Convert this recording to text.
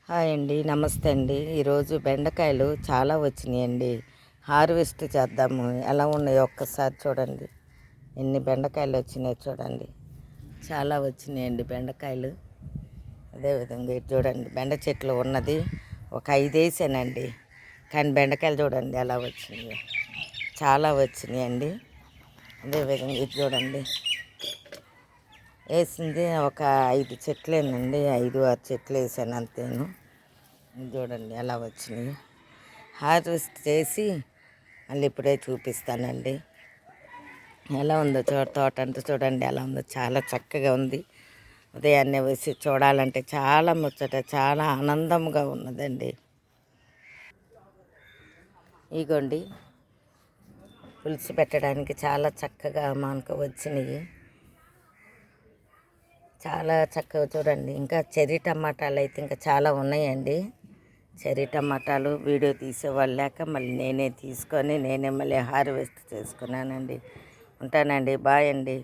Hi అండి, నమస్తే అండి. ఈరోజు బెండకాయలు చాలా వచ్చినాయండి. హార్వెస్ట్ చేద్దాము, ఎలా ఉన్నాయో ఒక్కసారి చూడండి. ఎన్ని బెండకాయలు వచ్చినాయో చూడండి. చాలా వచ్చినాయండి బెండకాయలు. అదేవిధంగా ఇటు చూడండి, బెండ చెట్లు ఉన్నది ఒక 5 వేసానండి. కానీ బెండకాయలు చూడండి ఎలా వచ్చినాయో, చాలా వచ్చినాయండి. అదేవిధంగా ఇటు చూడండి, వేసింది ఒక 5 చెట్లేనండి, 5-6 చెట్లు వేసాను అంతేను. చూడండి ఎలా వచ్చినాయి. హార్వెస్ట్ చేసి మళ్ళీ ఇప్పుడే చూపిస్తానండి. ఎలా ఉందో తోట అంతా చూడండి ఎలా ఉందో, చాలా చక్కగా ఉంది. ఉదయాన్నే వేసి చూడాలంటే చాలా ముచ్చట, చాలా ఆనందంగా ఉన్నదండి. ఇగోండి, పులుసు పెట్టడానికి చాలా చక్కగా మనకు వచ్చినాయి. చాలా చక్కగా చూడండి. ఇంకా చెర్రీ టమాటాలు అయితే ఇంకా చాలా ఉన్నాయండి. చెర్రీ టమాటాలు వీడియో తీసేవాళ్ళు లేక మళ్ళీ నేనే తీసుకొని నేనే మళ్ళీ హార్వెస్ట్ చేసుకున్నానండి. ఉంటానండి, బాయ్ అండి.